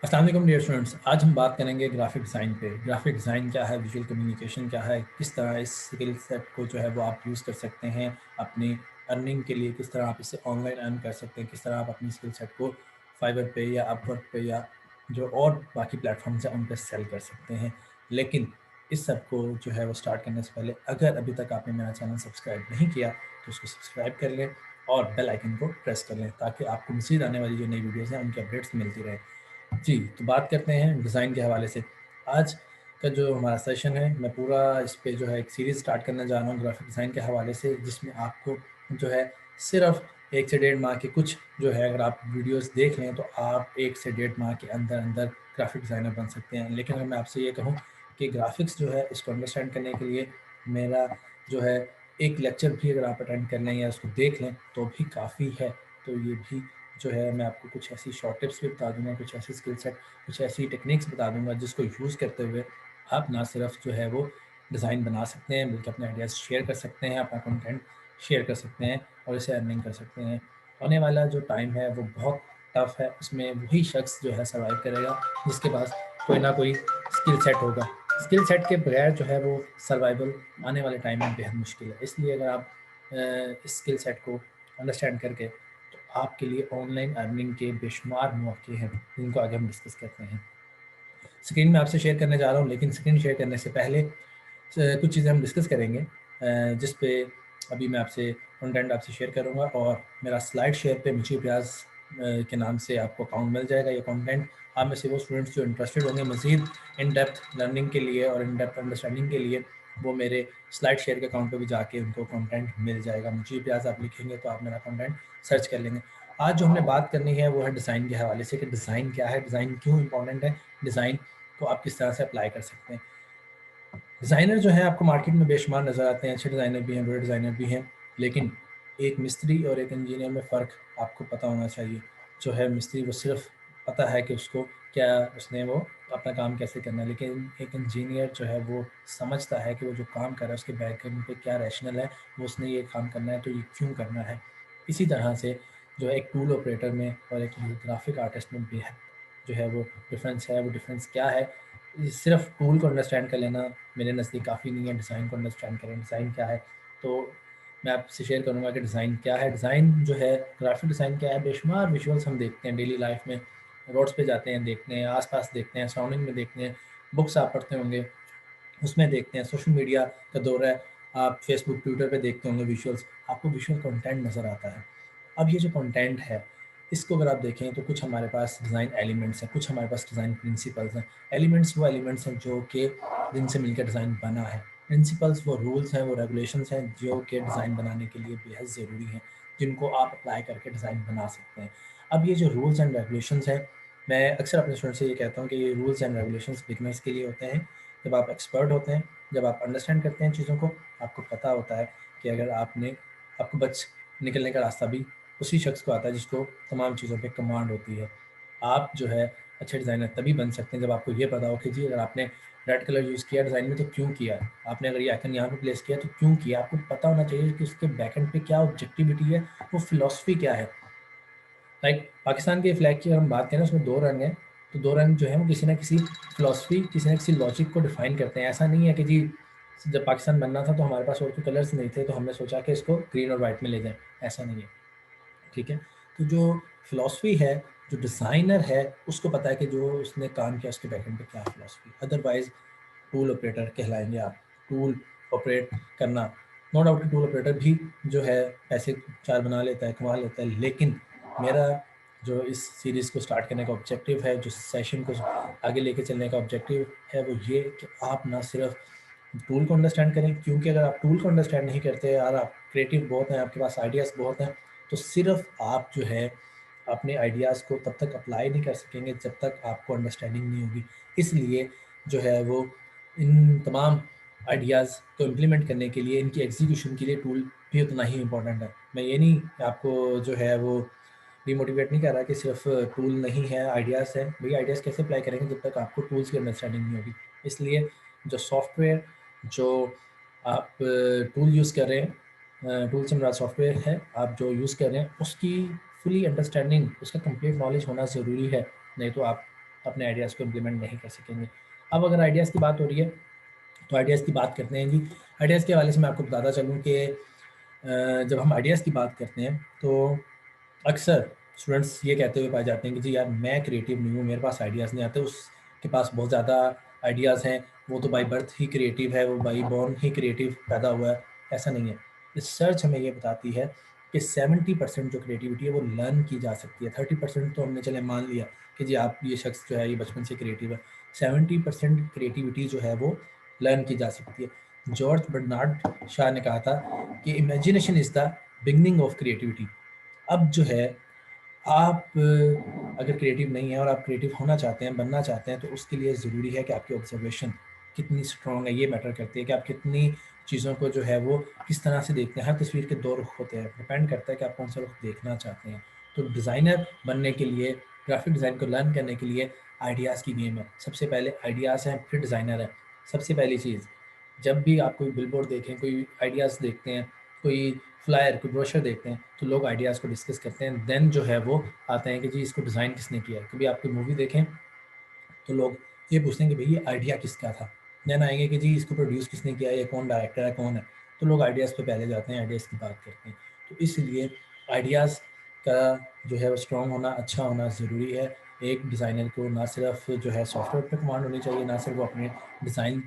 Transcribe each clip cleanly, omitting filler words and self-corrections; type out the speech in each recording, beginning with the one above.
अस्सलाम वालेकुम dear students. आज हम बात करेंगे ग्राफिक डिज़ाइन पे। ग्राफिक डिज़ाइन क्या है, विजुअल कम्युनिकेशन क्या है, किस तरह इस स्किल सेट को जो है वो आप यूज़ कर सकते हैं अपनी अर्निंग के लिए, किस तरह आप इससे ऑनलाइन अर्न कर सकते हैं, किस तरह आप अपनी स्किल सेट को फाइवर पे या अपवर्क पे या जो और बाकी प्लेटफॉर्म्स हैं उन पर सेल कर सकते हैं। लेकिन इस सब को जो है वो स्टार्ट करने से पहले अगर अभी तक आपने मेरा चैनल सब्सक्राइब नहीं किया तो उसको सब्सक्राइब कर लें और बेल आइकन को प्रेस कर लें ताकि आपको मज़ीद आने वाली जो नई वीडियोज़ हैं उनकी अपडेट्स मिलती रहे। जी, तो बात करते हैं डिज़ाइन के हवाले से। आज का जो हमारा सेशन है, मैं पूरा इस पे जो है एक सीरीज़ स्टार्ट करने जा रहा हूँ ग्राफ़िक डिज़ाइन के हवाले से, जिसमें आपको जो है सिर्फ़ 1 से डेढ़ माह के कुछ जो है अगर आप वीडियोज़ देख लें, तो आप 1 से डेढ़ माह के अंदर-अंदर ग्राफ़िक डिज़ाइनर बन सकते हैं। लेकिन अगर मैं आपसे ये कहूँ कि ग्राफ़िक्स जो है इसको अंडरस्टैंड करने के लिए मेरा जो है एक लेक्चर भी अगर आप अटेंड कर लें या उसको देख लें, तो भी काफ़ी है। तो ये भी जो है मैं आपको कुछ ऐसी शॉर्ट टिप्स भी बता दूँगा, कुछ ऐसी स्किल सेट, कुछ ऐसी टेक्निक्स बता दूँगा जिसको यूज़ करते हुए आप ना सिर्फ जो है वो डिज़ाइन बना सकते हैं बल्कि अपने आइडियाज़ शेयर कर सकते हैं, अपना कंटेंट शेयर कर सकते हैं और इसे अर्निंग कर सकते हैं। आने वाला जो टाइम है वो बहुत टफ़ है, उसमें वही शख्स जो है सर्वाइव करेगा जिसके पास कोई ना कोई स्किल सेट होगा। स्किल सेट के बगैर जो है वो सर्वाइवल आने वाले टाइम में बेहद मुश्किल है। इसलिए अगर आप इस स्किल सेट को अंडरस्टैंड करके तो आपके लिए ऑनलाइन अर्निंग के बेशुमार मौके हैं जिनको आगे हम डिस्कस करते हैं। स्क्रीन में आपसे शेयर करने जा रहा हूँ, लेकिन स्क्रीन शेयर करने से पहले कुछ चीज़ें हम डिस्कस करेंगे जिस पे अभी मैं आपसे कंटेंट आपसे शेयर करूँगा और मेरा स्लाइड शेयर पे मुझे ब्याज के नाम से आपको अकाउंट मिल जाएगा। ये कंटेंट आप में से वो स्टूडेंट्स जो इंटरेस्टेड होंगे मज़ीद इन डेप्थ लर्निंग के लिए और इन डेप्थ अंडरस्टैंडिंग के लिए, वो मेरे स्लाइड शेयर के अकाउंट पे भी जाके उनको कंटेंट मिल जाएगा। मुझे ब्याज आप लिखेंगे तो आप मेरा कंटेंट सर्च कर लेंगे। आज जो हमने बात करनी है वो है डिज़ाइन के हवाले से कि डिज़ाइन क्या है, डिज़ाइन क्यों इंपॉर्टेंट है, डिज़ाइन को आप किस तरह से अप्लाई कर सकते हैं। डिज़ाइनर जो है आपको मार्केट में बेशुमार नज़र आते हैं, अच्छे डिज़ाइनर भी हैं, बुरे डिज़ाइनर भी हैं, लेकिन एक मिस्त्री और एक इंजीनियर में फ़र्क आपको पता होना चाहिए। जो है मिस्त्री वो सिर्फ़ पता है कि उसको क्या उसने वो अपना काम कैसे करना है, लेकिन एक इंजीनियर जो है वो समझता है कि वो जो काम कर रहा है उसके बैकग्राउंड पे क्या रैशनल है, वो उसने ये काम करना है तो ये क्यों करना है। इसी तरह से जो है एक टूल ऑपरेटर में और एक ग्राफ़िक आर्टिस्ट में बेहद जो है वो डिफ़रेंस है। वो डिफ़रेंस क्या है? सिर्फ़ टूल को अंडरस्टैंड कर लेना मेरे नज़दीक काफ़ी नहीं है, डिज़ाइन को अंडरस्टैंड करें, डिज़ाइन क्या है। तो मैं आपसे शेयर करूँगा कि डिज़ाइन क्या है। डिज़ाइन जो है ग्राफ़िक डिज़ाइन क्या है, बेशुमार विजुअल्स हम देखते हैं डेली लाइफ़ में, रोड्स पे जाते हैं, देखते हैं, आस-पास देखते हैं, सराउंडिंग में देखते हैं, बुक्स आप पढ़ते होंगे, उसमें देखते हैं, सोशल मीडिया का दौर है, आप फेसबुक, ट्विटर पे देखते होंगे विजुअल्स, आपको विजुअल कंटेंट नज़र आता है। अब ये जो कंटेंट है, इसको अगर आप देखें तो कुछ हमारे पास डिज़ाइन एलिमेंट्स हैं, कुछ हमारे पास डिज़ाइन प्रिंसिपल्स हैं। एलिमेंट्स वो एलिमेंट्स हैं जो कि जिनसे मिलकर डिज़ाइन बना है। प्रिंसिपल्स वो रूल्स हैं, वो रेगुलेशंस हैं जो कि डिज़ाइन बनाने के लिए बेहद ज़रूरी हैं, जिनको आप अप्लाई करके डिज़ाइन बना सकते हैं। अब ये जो रूल्स एंड रेगुलेशंस हैं, मैं अक्सर अपने स्टूडेंट्स से ये कहता हूँ कि ये रूल्स एंड रेगुलेशंस बिगिनर्स के लिए होते हैं। जब आप एक्सपर्ट होते हैं, जब आप अंडरस्टैंड करते हैं चीज़ों को, आपको पता होता है कि अगर आपको बच निकलने का रास्ता भी उसी शख्स को आता है जिसको तमाम चीज़ों पे कमांड होती है। आप जो है अच्छे डिज़ाइनर तभी बन सकते हैं जब आपको ये पता हो कि जी अगर आपने रेड कलर यूज़ किया डिज़ाइन में तो क्यों किया है? आपने अगर ये आइकन यहाँ पे प्लेस किया तो क्यों किया? आपको पता होना चाहिए कि उसके बैकएंड पे क्या ऑब्जेक्टिविटी है, वो फिलॉसफी क्या है। लाइक पाकिस्तान के फ्लैग की अगर हम बात करें उसमें 2 रंग हैं, तो 2 रंग जो हैं वो किसी न किसी फिलॉसफी, किसी न किसी लॉजिक को डिफ़ाइन करते हैं। ऐसा नहीं है कि जी जब पाकिस्तान बनना था तो हमारे पास और कोई कलर्स नहीं थे तो हमने सोचा कि इसको ग्रीन और व्हाइट में ले जाएँ, ऐसा नहीं है। ठीक है? तो जो फ़िलॉसफ़ी है, जो डिज़ाइनर है, उसको पता है कि जो उसने काम किया उसके बैकएंड पे क्या फ़िलॉसफ़ी है। अदरवाइज़ टूल ऑपरेटर कहलाएँगे आप। टूल ऑपरेट करना, नो डाउट कि टूल ऑपरेटर भी जो है पैसे 4 बना लेता है, कमा लेता है, लेकिन मेरा जो इस सीरीज़ को स्टार्ट करने का ऑब्जेक्टिव है, जो सेशन को आगे लेके चलने का ऑब्जेक्टिव है, वो ये कि आप ना सिर्फ़ टूल को अंडरस्टैंड करें, क्योंकि अगर आप टूल को अंडरस्टैंड नहीं करते और आप क्रिएटिव बहुत हैं, आपके पास आइडियाज़ बहुत हैं, तो सिर्फ़ आप जो है अपने आइडियाज़ को तब तक अप्लाई नहीं कर सकेंगे जब तक आपको अंडरस्टैंडिंग नहीं होगी। इसलिए जो है वो इन तमाम आइडियाज़ को इम्प्लीमेंट करने के लिए, इनकी एग्ज़ीक्यूशन के लिए टूल भी उतना ही इम्पोर्टेंट है। मैं ये नहीं आपको जो है वो डिमोटिवेट नहीं कर रहा कि सिर्फ़ टूल नहीं है, आइडियाज़ हैं। भई आइडियाज़ कैसे अप्लाई करेंगे जब तक आपको टूल्स की अंडरस्टैंडिंग नहीं होगी। इसलिए जो सॉफ्टवेयर जो आप टूल यूज़ कर रहे हैं, टूल से मेरा सॉफ्टवेयर है, आप जो यूज़ कर रहे हैं, उसकी फुली अंडरस्टैंडिंग, उसका कंप्लीट नॉलेज होना ज़रूरी है। नहीं तो आप अपने आइडियाज़ को इम्प्लीमेंट नहीं कर सकेंगे। अब अगर आइडियाज़ की बात हो रही है तो आइडियाज़ की बात करते हैं जी। आइडियाज़ के हवाले से मैं आपको बताता चलूँ कि जब हम आइडियाज़ की बात करते हैं तो अक्सर स्टूडेंट्स ये कहते हुए पाए जाते हैं कि जी यार मैं क्रिएटिव नहीं हूँ, मेरे पास आइडियाज़ नहीं आते, उसके पास बहुत ज़्यादा आइडियाज़ हैं, वो तो बाय बर्थ ही क्रिएटिव है, वो बाय बॉर्न ही क्रिएटिव पैदा हुआ है। ऐसा नहीं है। रिसर्च हमें ये बताती है कि 70% जो क्रिएटिविटी है वो लर्न की जा सकती है। 30% तो हमने चले मान लिया कि जी आप ये शख्स जो है ये बचपन से क्रिएटिव है। 70% क्रिएटिविटी जो है वो लर्न की जा सकती है। जॉर्ज बर्नार्ड शॉ ने कहा था कि imagination is the beginning of creativity. अब जो है आप अगर क्रिएटिव नहीं हैं और आप क्रिएटिव होना चाहते हैं, बनना चाहते हैं, तो उसके लिए ज़रूरी है कि आपकी ऑब्जर्वेशन कितनी स्ट्रॉन्ग है, ये मैटर करती है कि आप कितनी चीज़ों को जो है वो किस तरह से देखते हैं। हर तस्वीर के 2 रुख होते हैं, डिपेंड करता है कि आप कौन सा रुख देखना चाहते हैं। तो डिज़ाइनर बनने के लिए, ग्राफिक डिज़ाइन को लर्न करने के लिए आइडियाज़ की गेम है। सबसे पहले आइडियाज़ हैं, फिर डिज़ाइनर है। सबसे पहली चीज़, जब भी आप कोई बिलबोर्ड देखें, कोई आइडियाज़ देखते हैं, कोई फ्लायर, कोई ब्रोशर देखते हैं, तो लोग आइडियाज़ को डिस्कस करते हैं। देन जो है वो आते हैं कि जी इसको डिज़ाइन किसने किया है। कभी आप कोई मूवी देखें तो लोग ये पूछते हैं कि भई ये आइडिया किसका था? देन आएँगे कि जी इसको प्रोड्यूस किसने किया है, ये कौन डायरेक्टर है, कौन है? तो लोग आइडियाज़ पे पहले जाते हैं, आइडियाज़ की बात करते हैं। तो इसलिए आइडियाज़ का जो है वो स्ट्रॉन्ग होना, अच्छा होना ज़रूरी है। एक डिज़ाइनर को ना सिर्फ़ जो है सॉफ्टवेयर पे कमांड होनी चाहिए, ना सिर्फ़ वो अपने डिज़ाइन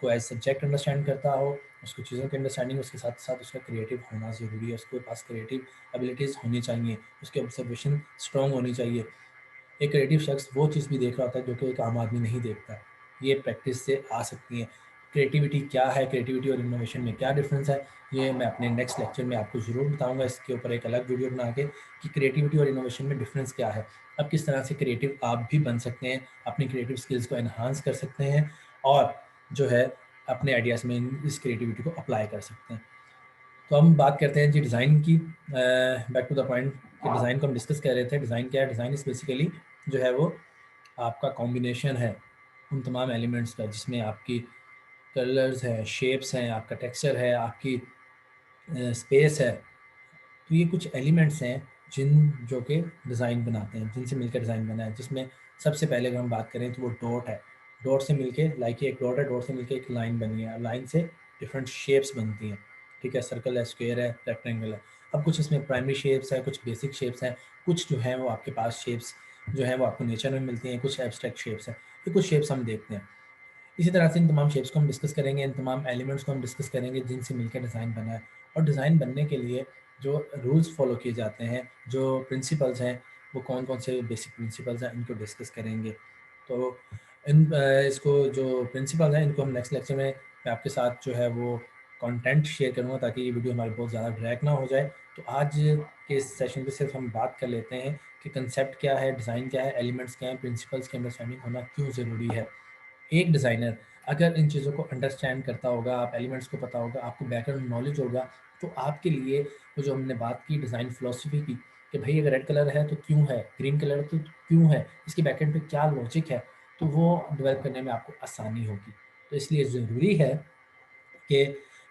को एज़ सब्जेक्ट अंडरस्टैंड करता हो, उसको चीज़ों की अंडरस्टैंडिंग, उसके साथ-साथ उसका क्रिएटिव होना ज़रूरी है। उसके पास क्रिएटिव एबिलिटीज़ होनी चाहिए, उसकी ऑब्ज़र्वेशन स्ट्रॉन्ग होनी चाहिए। एक क्रिएटिव शख्स वो चीज़ भी देख रहा होता है जो कि एक आम आदमी नहीं देखता। ये प्रैक्टिस से आ सकती हैं। क्रिएटिविटी क्या है, क्रिएटिविटी और इनोवेशन में क्या डिफ़रेंस है, ये मैं अपने नेक्स्ट लेक्चर में आपको ज़रूर बताऊँगा। इसके ऊपर एक अलग वीडियो बना के कि क्रिएटिविटी और इनोवेशन में डिफ़रेंस क्या है। अब किस तरह से क्रिएटिव आप भी बन सकते हैं, अपनी क्रिएटिव स्किल्स को एनहांस कर सकते हैं और जो है अपने आइडियाज़ में इस क्रिएटिविटी को अप्लाई कर सकते हैं। तो हम बात करते हैं जी डिज़ाइन की। बैक टू द पॉइंट कि डिज़ाइन को हम डिस्कस कर रहे थे। डिज़ाइन क्या है? डिज़ाइन इज़ बेसिकली जो है वो आपका कॉम्बिनेशन है उन तमाम एलिमेंट्स का, जिसमें आपकी कलर्स हैं, शेप्स हैं, आपका टेक्सचर है, आपकी स्पेस है। तो ये कुछ एलिमेंट्स हैं जो कि डिज़ाइन बनाते हैं, जिनसे मिलकर डिज़ाइन बना है। जिसमें सबसे पहले अगर हम बात करें तो वो डॉट है। डॉट से मिलके, लाइक ये एक डॉट है, डॉट से मिलके एक लाइन बनी है। लाइन से डिफरेंट शेप्स बनती हैं, ठीक है? सर्कल है, स्क्वायर है, रेक्टेंगल है। अब कुछ इसमें प्राइमरी शेप्स है, कुछ बेसिक शेप्स हैं, कुछ जो हैं वो आपके पास शेप्स जो हैं वो आपको नेचर में मिलती हैं, कुछ एब्स्ट्रैक्ट शेप्स हैं। ये कुछ शेप्स हम देखते हैं। इसी तरह से इन तमाम शेप्स को हम डिस्कस करेंगे, इन तमाम एलिमेंट्स को हम डिस्कस करेंगे जिनसे मिलकर डिज़ाइन बना है। और डिज़ाइन बनने के लिए जो रूल्स फ़ॉलो किए जाते हैं, जो प्रिंसिपल्स हैं, वो कौन-कौन से बेसिक प्रिंसिपल्स हैं, इनको डिस्कस करेंगे। तो इसको जो प्रिंसिपल हैं, इनको हम नेक्स्ट लेक्चर में मैं आपके साथ जो है वो कंटेंट शेयर करूँगा ताकि ये वीडियो हमारी बहुत ज़्यादा ड्रैग ना हो जाए। तो आज के इस सेशन पे सिर्फ हम बात कर लेते हैं कि कंसेप्ट क्या है, डिज़ाइन क्या है, एलिमेंट्स क्या हैं, प्रिंसिपल्स की अंडरस्टैंडिंग होना क्यों ज़रूरी है। एक डिज़ाइनर अगर इन चीज़ों को अंडरस्टैंड करता होगा, आप एलिमेंट्स को पता होगा, आपको बैकग्राउंड नॉलेज होगा, तो आपके लिए वो जो हमने बात की डिज़ाइन फ़िलॉसफ़ी की कि भई अगर रेड कलर है तो क्यों है? ग्रीन कलर है तो क्यों है? इसके बैकएंड पे क्या लॉजिक है? तो वो डेवलप करने में आपको आसानी होगी। तो इसलिए ज़रूरी है कि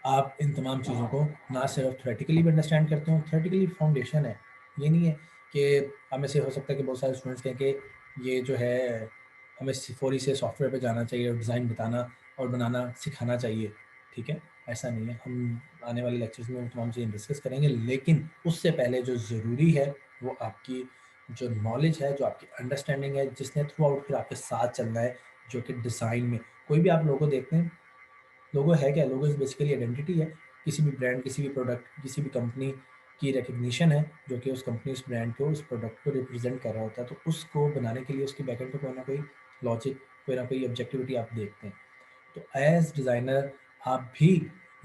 आप इन तमाम चीज़ों को ना सिर्फ थ्योरेटिकली भी अंडरस्टैंड करते हो, थ्योरेटिकली फाउंडेशन है। ये नहीं है कि हमें से हो सकता है कि बहुत सारे स्टूडेंट्स कहें कि ये जो है हमें फौरी से सॉफ्टवेयर पे जाना चाहिए और डिज़ाइन बताना और बनाना सिखाना चाहिए, ठीक है? ऐसा नहीं है। हम आने वाले लेक्चर्स में वो तमाम चीज़ें डिस्कस करेंगे, लेकिन उससे पहले जो ज़रूरी है वो आपकी जो नॉलेज है, जो आपकी अंडरस्टैंडिंग है, जिसने थ्रू आउट फिर आपके साथ चलना है, जो कि डिज़ाइन में कोई भी आप लोगो देखते हैं, लोगो है क्या? लोगो इज़ बेसिकली आइडेंटिटी है। किसी भी ब्रांड, किसी भी प्रोडक्ट, किसी भी कंपनी की रिकॉग्निशन है, जो कि उस कंपनी, उस ब्रांड को, उस प्रोडक्ट को रिप्रेज़ेंट कर रहा होता है। तो उसको बनाने के लिए उसके बैकएंड पे कोई ना कोई लॉजिक, कोई ना कोई ऑब्जेक्टिविटी आप देखते हैं। तो एज़ डिज़ाइनर आप भी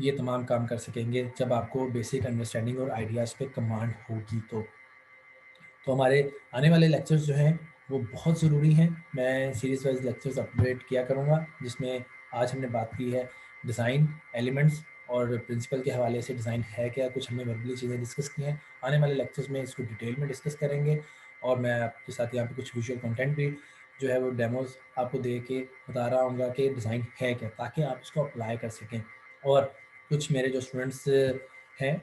ये तमाम काम कर सकेंगे जब आपको बेसिक अंडरस्टैंडिंग और आइडियाज़ पे कमांड होगी तो। तो हमारे आने वाले लेक्चर्स जो हैं वो बहुत ज़रूरी हैं। मैं सीरीज़ वाइज़ लेक्चर्स अपडेट किया करूँगा, जिसमें आज हमने बात की है डिज़ाइन, एलिमेंट्स और प्रिंसिपल के हवाले से डिज़ाइन है क्या, कुछ हमने वर्बली चीज़ें डिस्कस की हैं। आने वाले लेक्चर्स में इसको डिटेल में डिस्कस करेंगे और मैं आपके साथ यहाँ पे कुछ विजुअल कंटेंट भी जो है वो डेमोज़ आपको दे के बता रहा हूँगा कि डिज़ाइन है क्या, ताकि आप इसको अप्लाई कर सकें। और कुछ मेरे जो स्टूडेंट्स हैं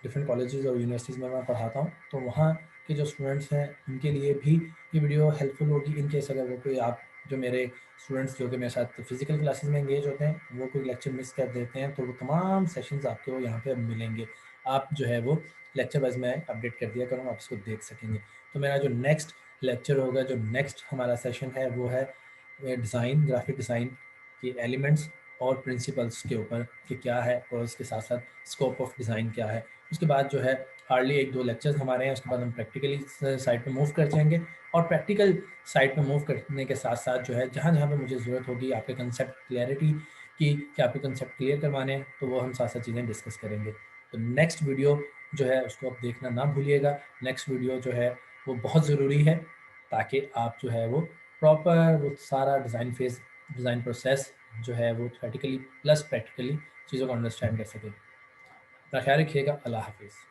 डिफरेंट कॉलेजेस और यूनिवर्सिटीज़ में मैं पढ़ाता हूँ, तो वहाँ के जो स्टूडेंट्स हैं उनके लिए भी ये वीडियो हेल्पफुल होगी। इन केस अगर वो कोई आप जो मेरे स्टूडेंट्स जो कि मेरे साथ फिजिकल क्लासेस में एंगेज होते हैं वो कोई लेक्चर मिस कर देते हैं तो वो तमाम सेशंस आपको यहाँ पे मिलेंगे। आप जो है वो लेक्चर वाइज मैं अपडेट कर दिया करूँगा, आप इसको देख सकेंगे। तो मेरा जो नेक्स्ट लेक्चर होगा, जो नेक्स्ट हमारा सेशन है वो है डिज़ाइन, ग्राफिक डिज़ाइन के एलिमेंट्स और प्रिंसिपल्स के ऊपर कि क्या है और उसके साथ साथ स्कोप ऑफ डिज़ाइन क्या है। उसके बाद जो है हार्डली 1-2 लेक्चर्स हमारे हैं, उसके बाद हम प्रैक्टिकली साइड पे मूव कर जाएंगे और प्रैक्टिकल साइड पे मूव करने के साथ साथ जो है जहाँ जहाँ पे मुझे ज़रूरत होगी आपके कंसेप्ट क्लैरिटी की कि आपके कंसेप्ट क्लियर करवाने हैं तो वो हम साथ साथ चीज़ें डिस्कस करेंगे। तो नेक्स्ट वीडियो जो है उसको आप देखना ना भूलिएगा। नेक्स्ट वीडियो जो है वो बहुत ज़रूरी है ताकि आप जो है वो प्रॉपर वो सारा डिज़ाइन फेज़, डिज़ाइन प्रोसेस जो है वो थ्योरेटिकली प्लस प्रैक्टिकली चीज़ों को अंडरस्टैंड कर सकें। अपना ख्याल रखिएगा। अल्लाह हाफ़िज़।